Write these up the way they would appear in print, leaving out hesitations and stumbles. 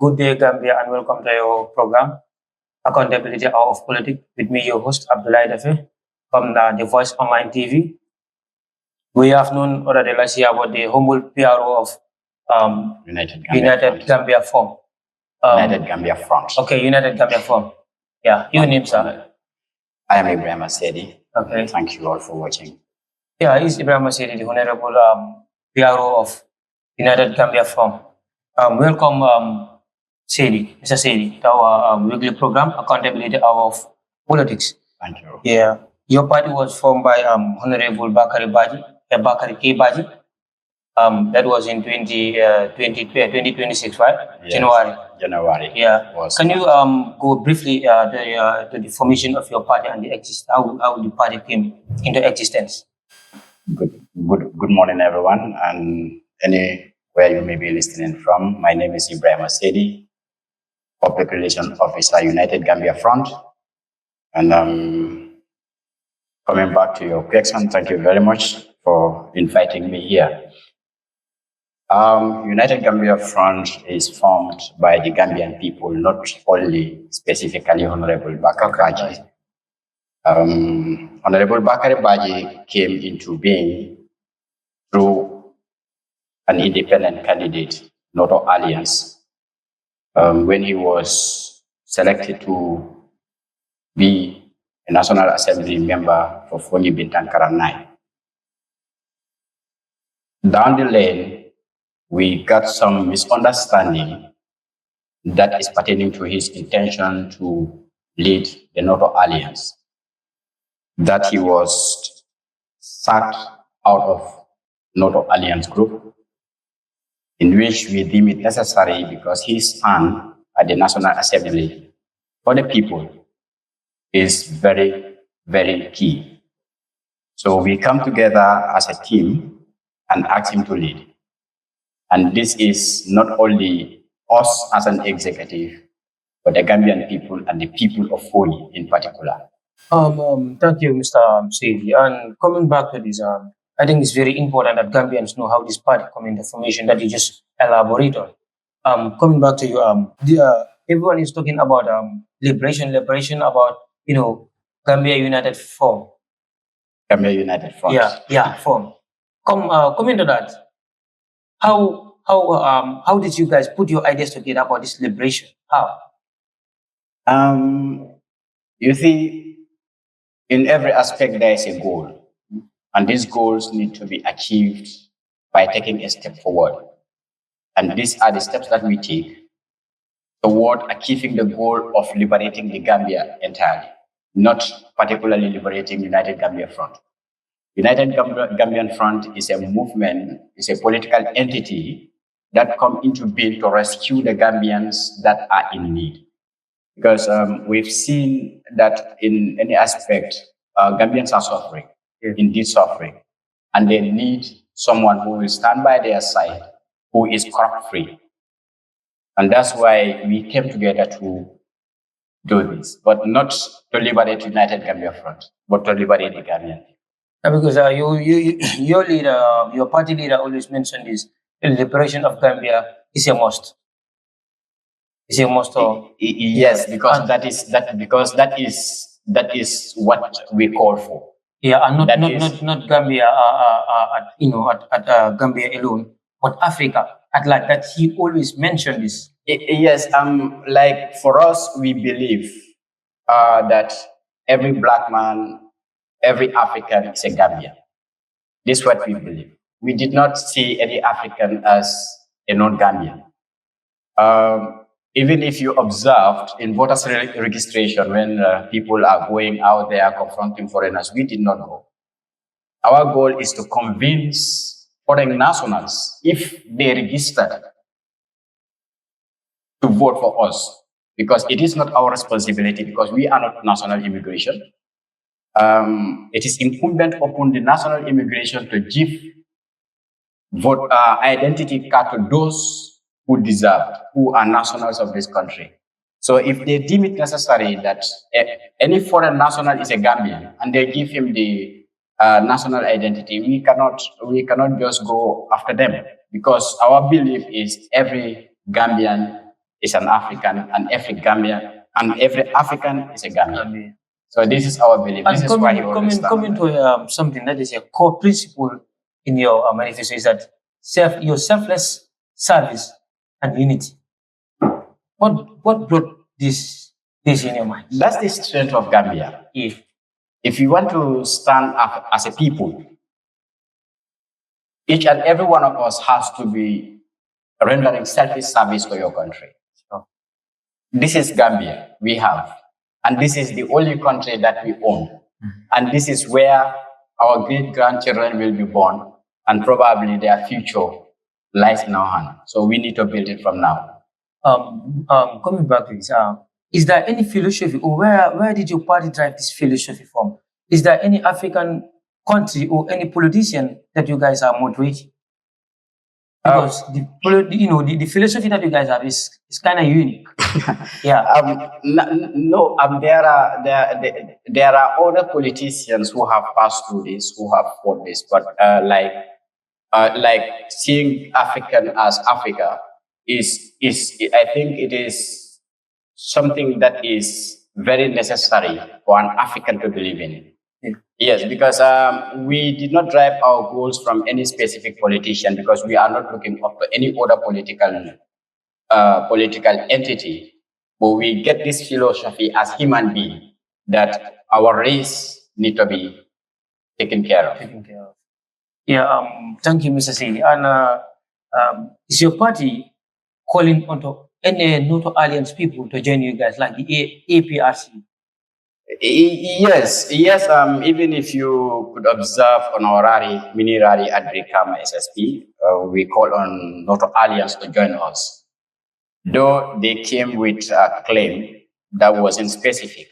Good day, Gambia, and welcome to your program, Accountability Hour of Politics, with me, your host, Abdullah Dafe, from the Voice Online TV. We have known already last year about the humble PRO of United Gambia Forum. United Gambia Front. Okay, United Gambia Forum. Yeah, your name, sir? I am Ibrahim Asedi. Okay. Thank you all for watching. Yeah, he's Ibrahim Asedi, the Honorable PRO of United Gambia Forum. Welcome, Mr. Sedi, to our weekly program, Accountability Hour of Politics. Thank you. Yeah, your party was formed by Honorable Bakari Baji, Bakari K. Baji. That was in 2026, right? Yes. January. Yeah. Can you go briefly to the formation of your party and how the party came into existence? Good morning, everyone, and anywhere you may be listening from. My name is Ibrahim Asedi, Public Relations Officer, United Gambia Front. And coming back to your question, thank you very much for inviting me here. United Gambia Front is formed by the Gambian people, not only specifically Honorable Bakari Baji. Honorable Bakari Baji came into being through an independent candidate, Noto Alliance, when he was selected to be a National Assembly member for Fonyi Bintankara 9. Down the lane, we got some misunderstanding that is pertaining to his intention to lead the Noto Alliance, that he was sacked out of Noto Alliance group, in which we deem it necessary because his stand at the National Assembly for the people is very, very key. So we come together as a team and ask him to lead. And this is not only us as an executive, but the Gambian people and the people of Fonyi in particular. Thank you, Mr. Sedi. And coming back to this, I think it's very important that Gambians know how this party come into formation that you just elaborate on. Coming back to you, everyone is talking about liberation about Gambia United Forum. Gambia United Front. Yeah, forum. Come into that. How did you guys put your ideas together about this liberation? How? You see, in every aspect there is a goal, and these goals need to be achieved by taking a step forward. And these are the steps that we take toward achieving the goal of liberating the Gambia entirely, not particularly liberating United Gambia Front. United Gambian Front is a movement, is a political entity that come into being to rescue the Gambians that are in need. Because we've seen that in any aspect, Gambians are suffering, indeed suffering, and they need someone who will stand by their side, who is corrupt-free. And that's why we came together to do this, but not to liberate United Gambia Front, but to liberate the Gambian. Because your leader, your party leader always mentioned this, the liberation of Gambia is a must. It's a must. Yes, because that is what we call for. Yeah, and not Gambia, at Gambia alone, but Africa at like that. He always mentioned this. Yes, like for us, we believe that every black man, every African is a Gambian. This is what we believe. We did not see any African as a non-Gambian. Even if you observed in voters registration when people are going out there confronting foreigners, we did not go. Our goal is to convince foreign nationals, if they registered, to vote for us, because it is not our responsibility, because we are not national immigration. It is incumbent upon the national immigration to give vote identity card to those who deserve, who are nationals of this country. So if they deem it necessary that any foreign national is a Gambian and they give him the national identity, we cannot just go after them, because our belief is every Gambian is an African, and every Gambian, and every African is a Gambian. Gambia. So this is our belief. This And is why he always stand coming on to something that is a core principle in your manifesto is that your selfless service and unity. What brought this in your mind? That's the strength of Gambia. Yeah. If you want to stand up as a people, each and every one of us has to be rendering selfish service to your country. Sure. This is Gambia we have, and this is the only country that we own. And this is where our great grandchildren will be born, and probably their future lies in our hand. So we need to build it from now. Coming back to this, is there any philosophy, or where did your party drive this philosophy from? Is there any African country or any politician that you guys are motivating? Because the philosophy that you guys have is kind of unique. Yeah. There are other politicians who have passed through this, who have fought this, but like seeing African as Africa is I think it is something that is very necessary for an African to believe in. Yeah. Yes, because we did not drive our goals from any specific politician, because we are not looking up to any other political entity, but we get this philosophy as human being that our race need to be taken care of. Taken care of. Yeah. Thank you, Mr. Sili. And is your party calling onto any NATO alliance people to join you guys, like the APRC? Yes. Even if you could observe on our mini rally at Brikama SSP, we call on NATO Alliance to join us. Though they came with a claim that wasn't specific,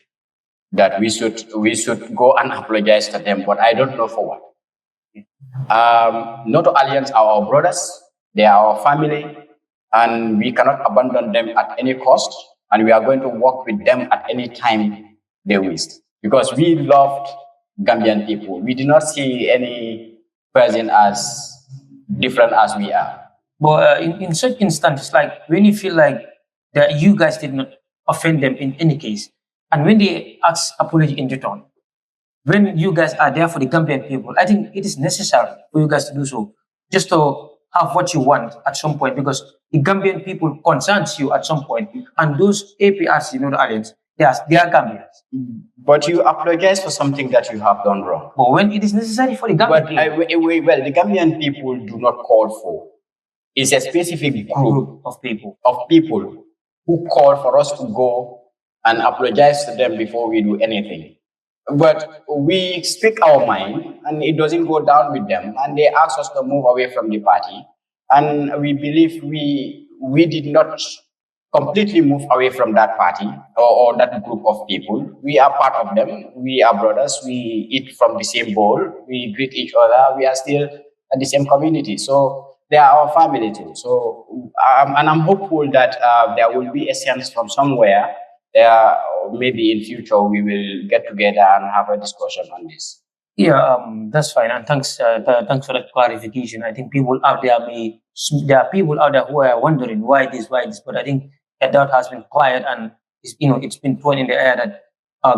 that we should go and apologize to them, but I don't know for what. NATO Alliance are our brothers, they are our family, and we cannot abandon them at any cost, and we are going to work with them at any time they wish, because we loved Gambian people. We do not see any person as different as we are. But in such instances, like when you feel like that you guys did not offend them in any case, and when they ask apology in return, when you guys are there for the Gambian people, I think it is necessary for you guys to do so, just to have what you want at some point, because the Gambian people concerns you at some point, and those APRs, the alliance, they are Gambians. But you apologize for something that you have done wrong. But when it is necessary for the Gambian people, well, the Gambian people do not call for. It's a specific group of people who call for us to go and apologize to them before we do anything. But we speak our mind, and it doesn't go down with them, and they ask us to move away from the party. And we believe we did not completely move away from that party or that group of people. We are part of them. We are brothers. We eat from the same bowl. We greet each other. We are still at the same community. So they are our family too. So and I'm hopeful that there will be a sense from somewhere. Maybe in future we will get together and have a discussion on this. Yeah, that's fine, and thanks for that clarification. I think people out there there are people out there who are wondering why this, but I think that doubt has been cleared, and it's been thrown in the air that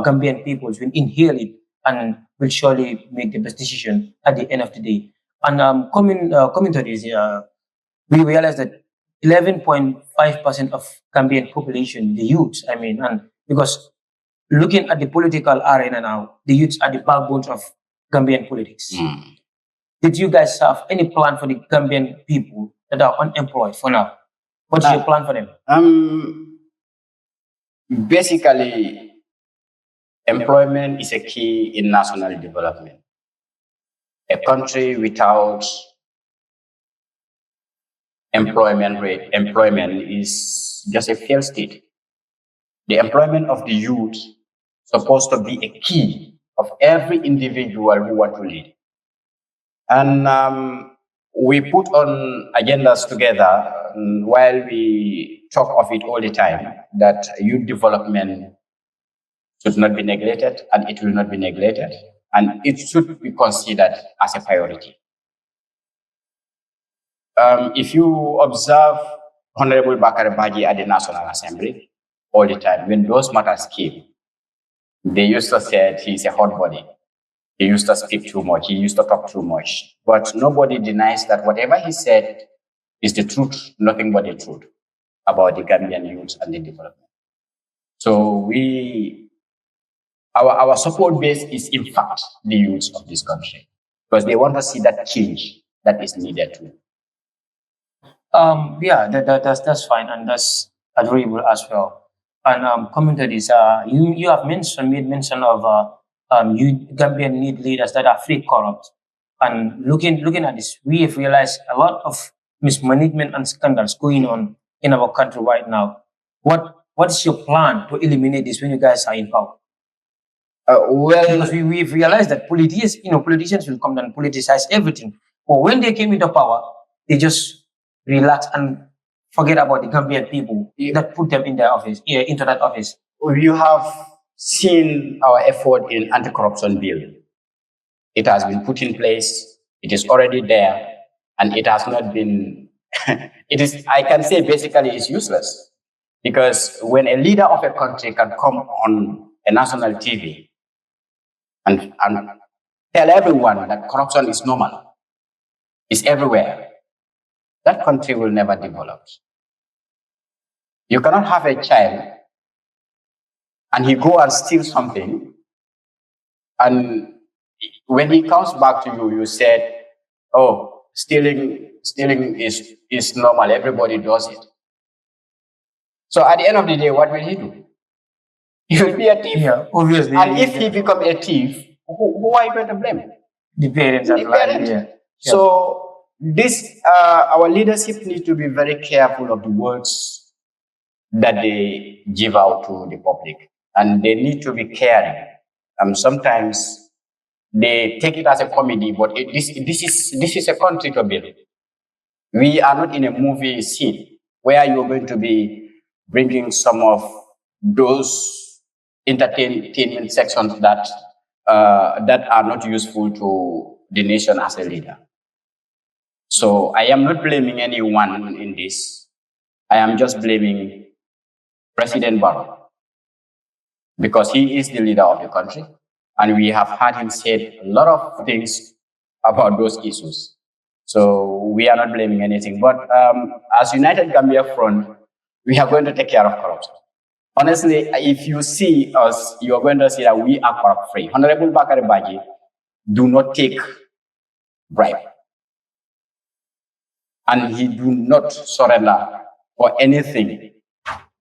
Gambian people will inhale it and will surely make the best decision at the end of the day. And coming to this, we realize that 11.5% of Gambian population, the youth, and because looking at the political arena now, the youths are the backbones of Gambian politics. Did you guys have any plan for the Gambian people that are unemployed for now? What's your plan for them? Basically, employment is a key in national development. A country without employment is just a failed state. The employment of the youth is supposed to be a key of every individual who want to lead. And we put on agendas together while we talk of it all the time, that youth development should not be neglected, and it will not be neglected, and it should be considered as a priority. If you observe Honorable Bakari Baji at the National Assembly all the time. When those matters came, they used to say he's a hot body. He used to speak too much. He used to talk too much. But nobody denies that whatever he said is the truth, nothing but the truth about the Gambian youth and the development. So our support base is in fact the youth of this country because they want to see that change that is needed too. Yeah, that's fine, and that's agreeable as well. And coming to this, you have made mention of you Gambian need leaders that are free corrupt. And looking at this, we have realized a lot of mismanagement and scandals going on in our country right now. What is your plan to eliminate this when you guys are in power? Because we've realized that politicians will come and politicize everything. But when they came into power, they just relax and forget about the Gambian people that put them in their office, into that office. You have seen our effort in anti-corruption bill. It has been put in place. It is already there, and it has not been. It is. I can say basically it's useless because when a leader of a country can come on a national TV and tell everyone that corruption is normal, it's everywhere, that country will never develop. You cannot have a child and he go and steal something, and when he comes back to you, you said, "Oh, stealing is normal. Everybody does it." So at the end of the day, what will he do? He will be a thief. Yeah, obviously. And if he becomes a thief, who are you going to blame? The parents. The parents. Yeah. So this, our leadership needs to be very careful of the words that they give out to the public, and they need to be caring. Sometimes they take it as a comedy, but this is a country to build. We are not in a movie scene where you're going to be bringing some of those entertainment sections that are not useful to the nation as a leader. So I am not blaming anyone in this. I am just blaming President Barrow because he is the leader of the country. And we have had him say a lot of things about those issues. So we are not blaming anything. But as United Gambia Front, we are going to take care of corruption. Honestly, if you see us, you are going to see that we are corrupt free. Honorable Bakari Baji do not take bribe. And he do not surrender for anything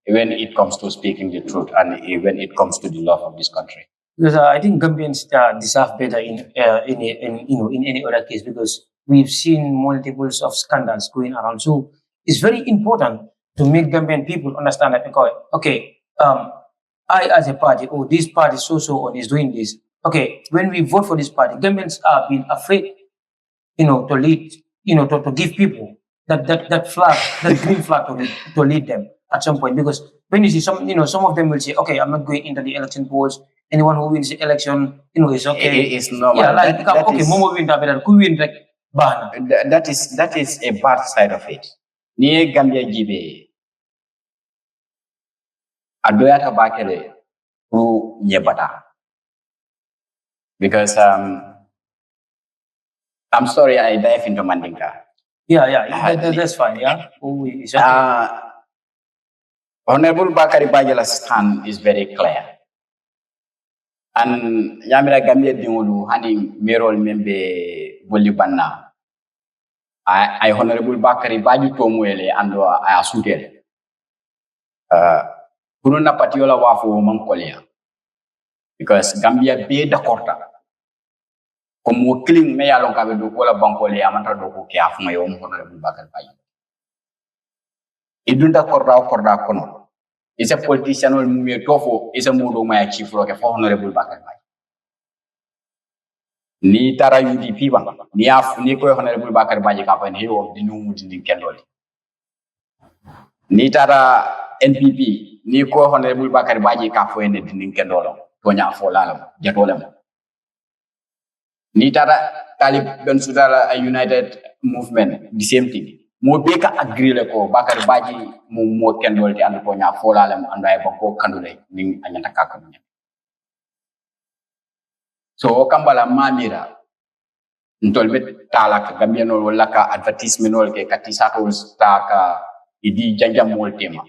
when it comes to speaking the truth and when it comes to the love of this country. Because I think Gambians deserve better in any other case, because we've seen multiples of scandals going around. So it's very important to make Gambian people understand that, okay, I as a party, this party so is doing this. Okay, when we vote for this party, Gambians are being afraid, to lead, to give people that flag, that green flag to lead them at some point. Because when you see some of them will say, okay, I'm not going into the election polls. Anyone who wins the election, is okay. It's normal. Yeah, like okay, Momo win that, who win like Bahana. That is a bad side of it. Near Gambia Gibe, Adoyata Bakele, who Yebata. Because I'm sorry, I dive into Mandinka. Yeah, that's fine. Yeah, it's okay. Honorable Bakari Bajala's stand is very clear. And Yamira Gambia Dingulu, Hani Merol Membe Bolibanna. I Honorable Bakari Baji Tomuele and I Asudel. Kuruna Patiola Wafu Mankolia. Because Gambia be the quarter. Como killing me along Cabedo Kola Bankole, Amanta Doko Kia from my own Honorable Bakari Baji. Idunda Korda Kono. It's a politician who may tofu is a mood my chief like a honorable Bakari. Ni tara UDP bang, ni ko honorable Bakari Baji kapan he of the new Mujin Kendoli. Ni tara NPP, ni ko honorable Bakari Baji kapo in the Kendolo, Tonya Folam, Jatolem. Ni tara Talib Bensudala a united movement, the same thing. mo be ka agree le ko bakar baji mo kendol ti and ko nya folalem anday ba ko kandule ni anyata ka ko so kambala mamira ntolbe tala ka gambianol wala ka advertisement wala ke katisatol sta ka idi janjam mol tema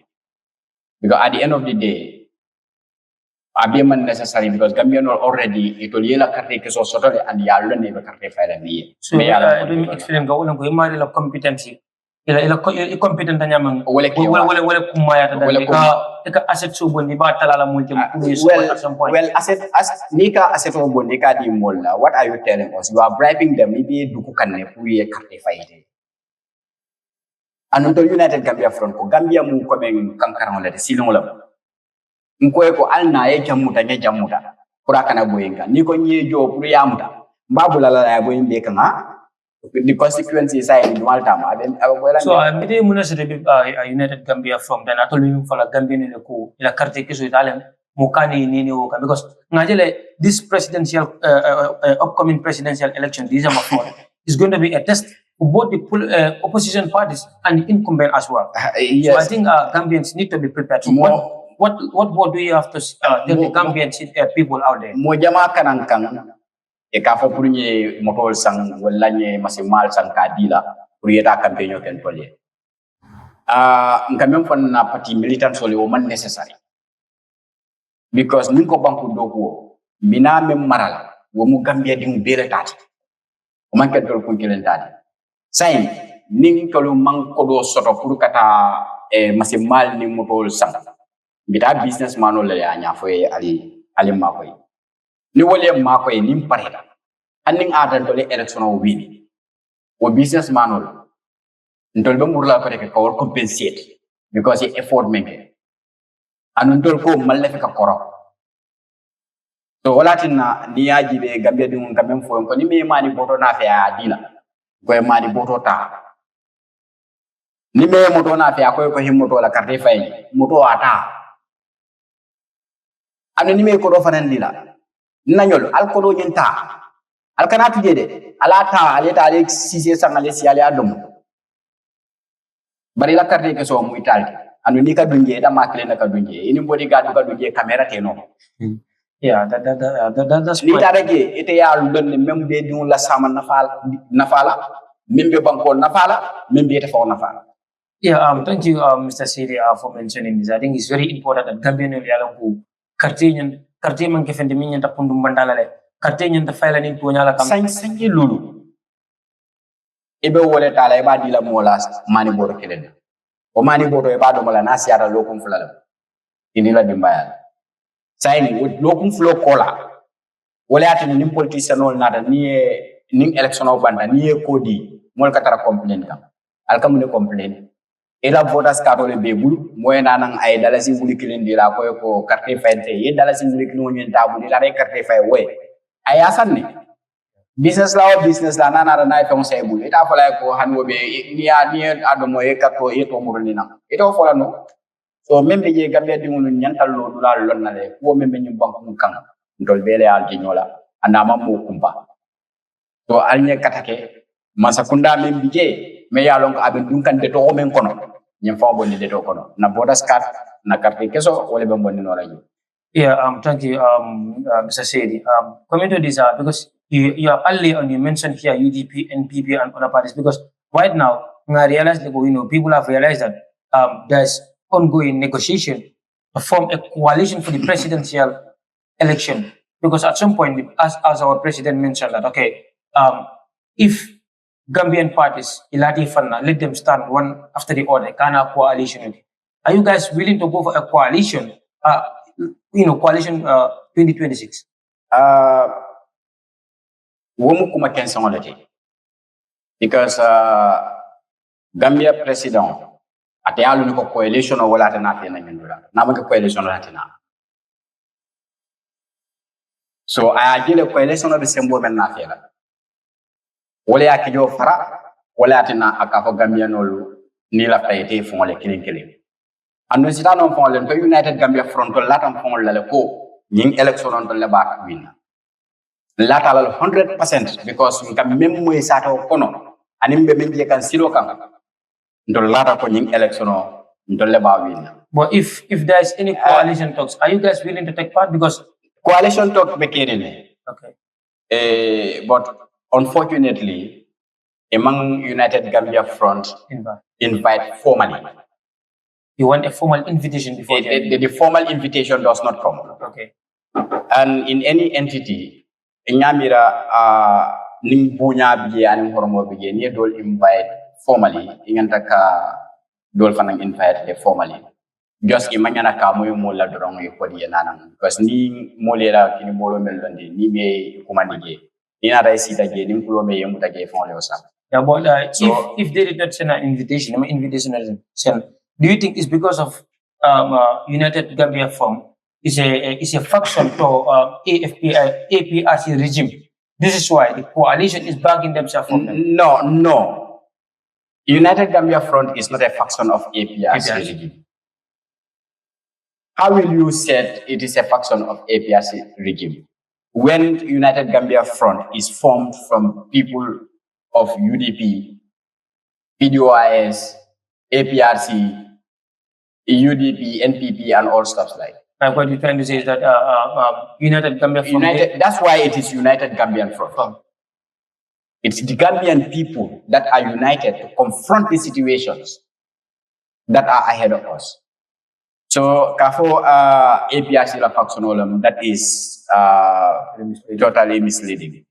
because at the end of the day abiman necessary because gambianol already itol yela karte ke so sotole and ya lone be karte fayla ni so do explain ga wala ko imari la competency ila competent nyamang wala kumaya ta dan ka asset so bondi ba talala multi at some point well asset as nika asset so bondi ka di molla what are you telling us you are bribing them maybe duku kanne pour ye carte fayde anonto united gambia front ko gambia mu ko men kankaran la silon la mkoy ko alna ye jamuta nya jamuta pura kana boyenga ni ko nyejo pour yamuta babula la ya boyimbe kan the consequences are in Maltama. So mede munasire be United Gambia from then atolu for la Gambia ne ko ila carte keso italian mukani nini o because ngajele this presidential upcoming presidential election December 4 is going to be a test for both the opposition parties and the incumbent as well. Yes. So I think Gambians need to be prepared. So what do you have to tell the Gambian people out there? Mo jama kanang e ka fo pour ñe motol sang wala ñe masimal sang kadila pour yeta campagne ken tolé ngam fon na parti militant soli o man necessary because nin ko banku dogo mina mem maral wo mu gambia di mu bele tati o man ken tol ko kelen tati say nin tolu man ko do soto pour kata masimal ni motol sang bita businessman o le ya nya fo ali makoy ni wole mako e nim pareta anning adan tole election o wini o businessman ol ntol be murla ko rek ko compensate because he effort make anun tol ko malle ka koro to walatina ni yaji be gambe dum kamem fo ko ni me mani boto na fe adila ko e mani boto ta ni me moto na fe ko himmoto la carte fay moto ata anu ni me ko do fanan dila nanyol alkodo nyenta alkana tujede alata aleta ale sise sangale si ale adum bari la carte ke so mu italti anu ni ka dunje da makle na ka dunje ini bodyguard ka dunje camera te no yeah that's ni ta rege ite ya lu don même be dum la sama nafala membe banko nafala membe te fo nafala. Yeah, thank you, Mr. Siri, for mentioning this. I think it's very important that Gambian Yalanku Karte man ke fendi min nyanta pundum bandala le karte nyanta fayla ni to nyala kam sangi lulu ibe wole tala e ba dila molas mani boro kelen o mani boro e ba do mala nasiara lokum fulala indila dimbaya sayni lokum fulo kola wole atini nim politician ol nada ni election o banda ni kodi mol katara complain kam alkamu ne complain ila voters card ole bebul moyena nang ay dalasi wuli kilin dira ko carte fente ye dalasi wuli kilin nyen tabu dira re carte fay we ay asanne business la nana na fon say bul ita fala ko hanwo be ni ado moye kato ye to murni na ito fola no so membe je gambe dingul nyantal lo dula lonnale ko membe nyum banku kan ndol bele al jinyola andama mo kumba to alnya katake masakunda membe je me yalon ko abe dunkan de to men kono nyem fa bonni de to kono na bodas card na carte keso wala be bonni no lañu. Yeah, thank you, Mr. Sedi. Coming to this, because you are early on, you mentioned here UDP, NPP, and other parties, because right now, I realize that, people have realized that there's ongoing negotiation to form a coalition for the presidential election. Because at some point, as our president mentioned that, okay, if Gambian parties, Ilati Fana, let them stand one after the other, Kana coalition. Are you guys willing to go for a coalition? Coalition 2026? Womu kuma kensan olete. Because Gambia president, ate alu niko coalition o wala ate na tena nyendula. Nama ke coalition wala ate na. So I agile coalition of the symbol men na fela. Wale ya kijo fara, wale ate na akafo Gambia nolu nila paite fongole kilin. Ando sita non fon len to United Gambia Front latam fon la ko ning election on le ba win lata la 100% because ngam même moy sato kono anim be men je kan silo kan ntol lata ko nying election o ntol le ba win. But if there's any coalition talks, are you guys willing to take part? Because Coalition talk bekere okay. but unfortunately, among United Gambia Front invite formally. You want a formal invitation before the formal invitation does not come. Okay. And in any entity, Nyamira Nimbunya Bie and Horomo Bie, near dol invite formally, Ingantaka dol fanang invite formally. Just imagine kamu mola dorong yukodi yananang because ni molera kini bolo melondi ni be kumandige ni na raisi taje ni kulo me yemu taje fon yosa. Yeah, but so, if they did not send an invitation, send. Do you think it's because of United Gambia Front is a faction to APRC regime? This is why the coalition is backing themselves from them. No. United Gambia Front is not a faction of APRC regime. How will you say it is a faction of APRC regime when United Gambia Front is formed from people of UDP, PDOIS, APRC, UDP, NPP, and all stuff like? What you're trying to say is that United Gambia Front. That's why it is United Gambian Front. It's the Gambian people that are united to confront the situations that are ahead of us. So, kafo APRC la faction that is totally misleading.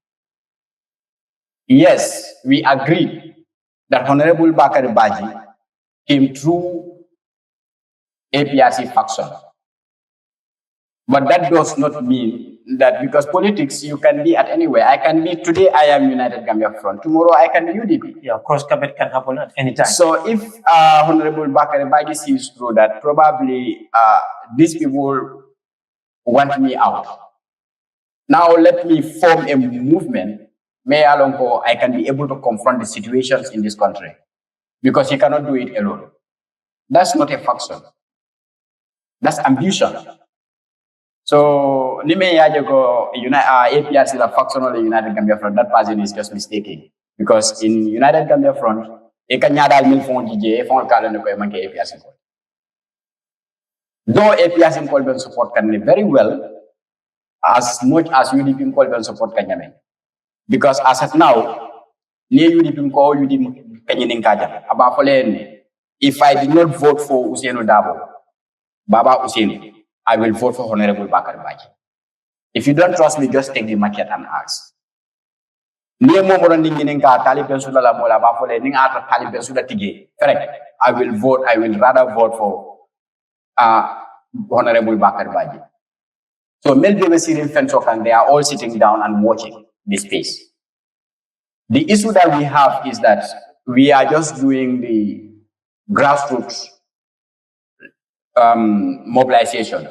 Yes, we agree that Honorable Bakari Baji came through APRC faction. But that does not mean that because politics, you can be at anywhere. I can be, today I am United Gambia Front. Tomorrow I can be UDP. Yeah, cross carpet can happen at any time. So if Honorable Bakari Baji sees through that, probably these people want me out. Now let me form a movement. May Alongo, I can be able to confront the situations in this country. Because he cannot do it alone. That's not a faction. That's ambition. So, Nime Yajago, APRC, the faction of the United Gambia Front, that person is just mistaken. Because in United Gambia Front, though APRC called support can very well, as much as UDP called support can. Because as of now, near UDP call UDP Kenyan Kaja. If I did not vote for Usainu Dabo, Baba Usainu, I will vote for Honorable Bakari Baji. If you don't trust me, just take the market and ask. I will rather vote for Honorable Bakari Baji. So they are all sitting down and watching this space. The issue that we have is that we are just doing the grassroots mobilization.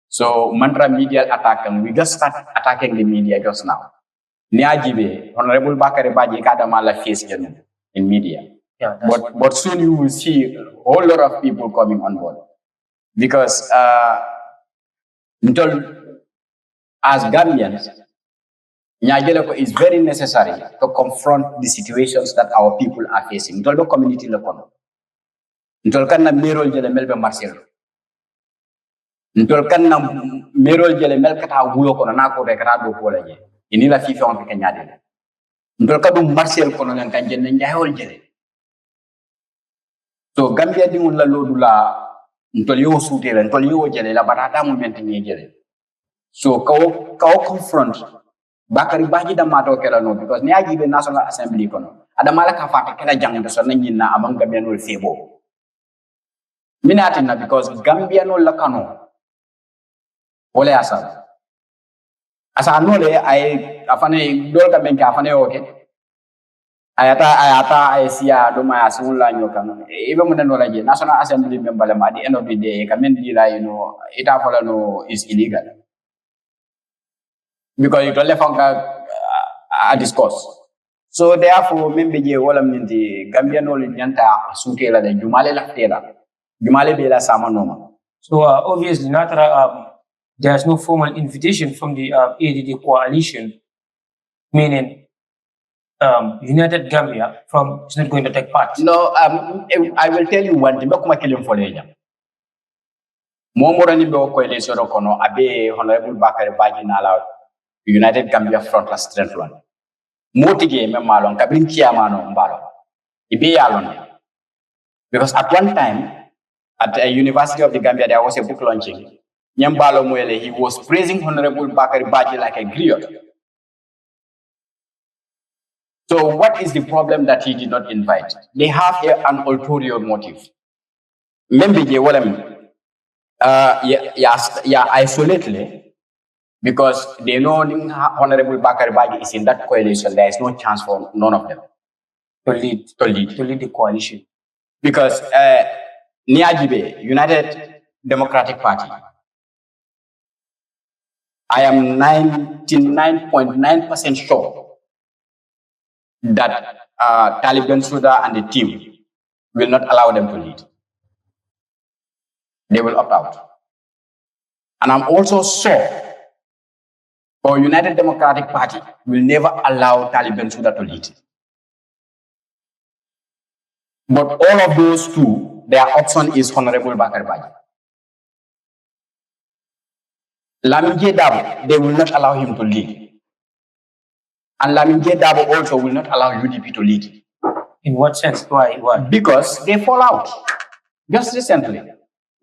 So mantra media attack, and we just start attacking the media just now. Niajibe, Honorable Bakari Baji Kadamala face in media. Yeah, but soon you will see a whole lot of people coming on board. Because as Gambians, Nyageleko is very necessary to confront the situations that our people are facing. Ntoldo community lokono. Ntolkan na merol jele melbe Marcelo. Ntolkan na merol jele melkata wulo kono na ko rekata do ko laje. Ini la fifi on ke nyaade. Ntolka dum Marcel kono ngan kan jenne njaayol jele. So Gambia di mun la lodula ntol yo suutela ntol yo jele la batata mu mentini jele. So ko confront Bakari Baji da mato kela no because ni aji be National Assembly kono adamala ka fata kela jangde so na nyina amang Gambianol febo minati na because Gambianol la kano wala asa no le ay afane dol ka men ka afane okay ayata ay siya do ma asunla nyokan ibe mo no la je National Assembly member la ma di end of the day ka men di la ita fala no is illegal. Because you don't left a discourse. So therefore, maybe je wala minti Gambia no nyanta sutela de jumale la tela. Jumale be la sama noma. So obviously there's no formal invitation from the ADD coalition, meaning United Gambia from is not going to take part? No, I will tell you one thing. Bakuma kilim foleja. Momora ni be coalition kono abe Honorable Bakari Baji nala United Gambia Front la strength one. Motige me malon kabrin kiamano mbalo. Ibe yalon. Because at one time at a University of the Gambia there was a book launching. Nyambalo Mwele, he was praising Honorable Bakari Baji like a griot. So what is the problem that he did not invite? They have here an ulterior motive. Maybe they will isolately because they know Honorable Bakari Baji is in that coalition. There is no chance for none of them To lead the coalition. Because Niajibe, United Democratic Party, I am 99.9% sure that Taliban Suda and the team will not allow them to lead. They will opt out. And I'm also sure for United Democratic Party will never allow Taliban Suda to lead. But all of those two, their option is Honorable Bakari Baji. Lamin Dabo, they will not allow him to lead. And Lamin Dabo also will not allow UDP to lead. In what sense? Why? Because they fall out. Just recently.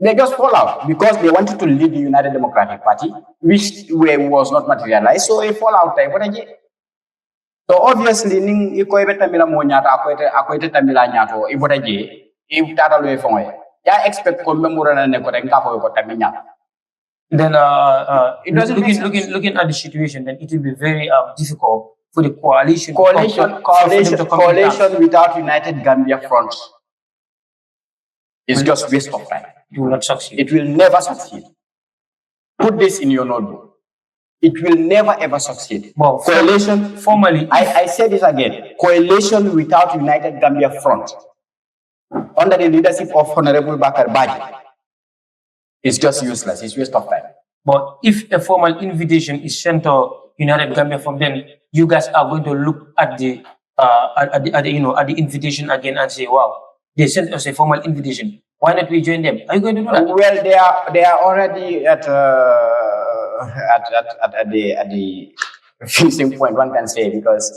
They just fall out because they wanted to lead the United Democratic Party, which was not materialized. So they fall out. So obviously, if expect then it doesn't looking at the situation, then it will be very difficult for the coalition without United Gambia Front is just waste of time. It will not succeed. It will never succeed. Put this in your notebook. It will never ever succeed. Well, coalition formally, I say this again. Coalition without United Gambia Front under the leadership of Honorable Bakari Baji is just useless. It's waste of time. But if a formal invitation is sent to United Gambia Front, then you guys are going to look at the invitation again and say, "Wow, they sent us a formal invitation. Why not we join them?" Are you going to do that? Well, they are already at the finishing point, one can say, because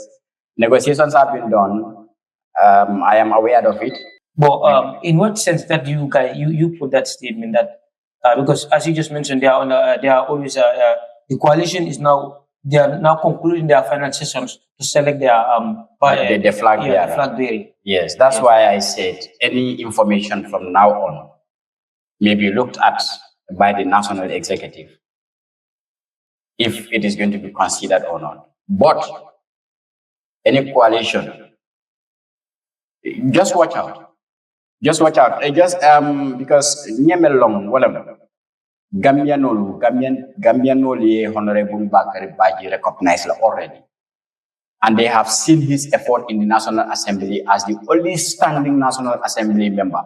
negotiations have been done. I am aware of it. But in what sense that you guys you put that statement that because as you just mentioned, they are always the coalition is now they are now concluding their final sessions to select their the flag bearer. The flag bearer. Yes, that's why I said any information from now on may be looked at by the national executive if it is going to be considered or not. But any coalition, just watch out. Just watch out. Because Gambian Honorable Bakari Baji recognized already. And they have seen his effort in the National Assembly as the only standing National Assembly member,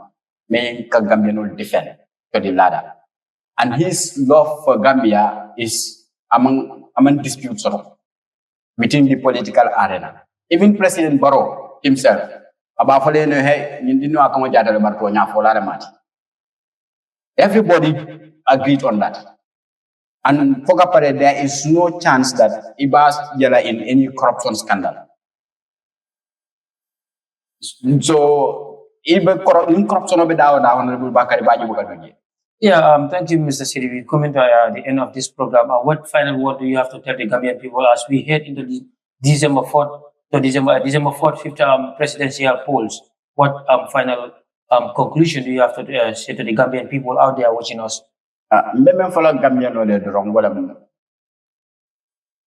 making Gambian defend to the ladder. And his love for Gambia is among disputes within the political arena. Even President Barrow himself, everybody agreed on that. And there is no chance that Ibas Jala in any corruption scandal. So, even corruption of the Honorable Bakari Baji. Yeah, thank you, Mr. Siri. We come to the end of this program. What final word do you have to tell the Gambian people as we head into the December 4th, 5th presidential polls? What final conclusion do you have to say to the Gambian people out there watching us?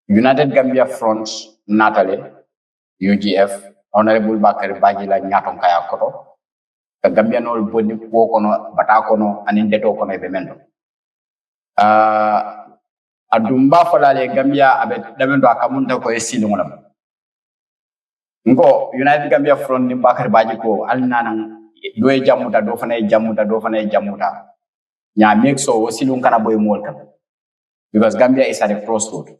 United Gambia Front, Natale, UGF, Honorable Bakari Baji la Nyaton Kaya Koto, the Gambian old body wokono, batakono, and in the tokono ebemendo. Adumba Falale Gambia abet Damendo Akamunta ko esilunam. Ngo United Gambia Front ni Bakari Baji ko alnanang doe jamuta dofana jamuta. Nya make so silung kana boy molkam. Because Gambia is at a crossroad.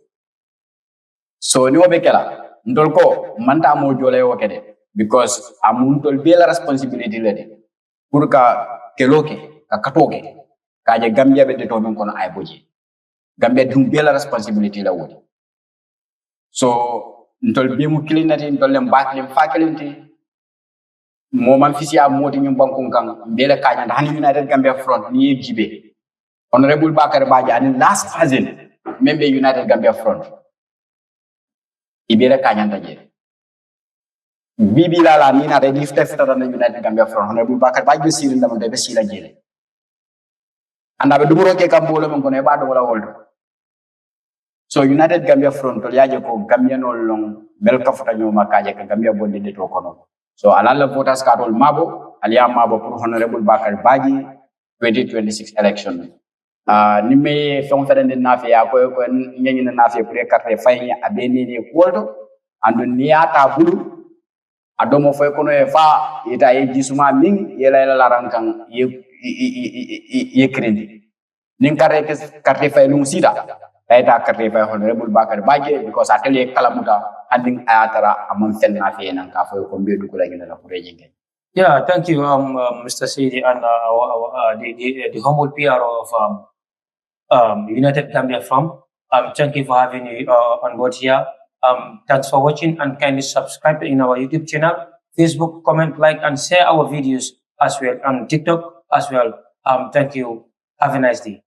So ni obekela ndol ko manta mo jole wo kede because amun tol be la responsibility la de pour ka keloke ka katoke ka je Gambia be de to men kono ay boji Gambia dum be la responsibility la wodi so ndol be mu cleanati ndol lem batlem fakelenti mo man fisi am moti nyum bankun kan be la kanya da hani United Gambia Front ni jibe honorable Bakar Baji and last cousin member United Gambia Front ibere kanya ndaje bibi la ni na de lifte fetata na United Gambia Front honorable Bakar Baji be siri ndam de be sila jele anda be dumuro ke kam bolo men ko ne ba do wala woldo so United Gambia Front to yaje ko Gambia no long bel ka fota nyoma kaje ka Gambia bonde de to kono so alala voters card ol mabo aliya mabo pour honorable Bakar Baji 2026 election ni me fon fedande nafi ya ko nyenyi na nafi pour carte fayni abeni ni woldo andu niata bulu adomo fay kono e fa ita e jisuma min yela la rankan ye credit nin carte fay lum sida ita carte fay honorable Bakar Baji because atelier kalamuta anding ayatara amon fel nafi nan ka fay ko bedu ko la gina la pour jenge. Yeah, thank you, Mr. Sidi, and the humble PR of United Gambia from. Thank you for having me on board here. Thanks for watching and kindly subscribe in our YouTube channel, Facebook, comment, like, and share our videos as well on TikTok as well. Thank you. Have a nice day.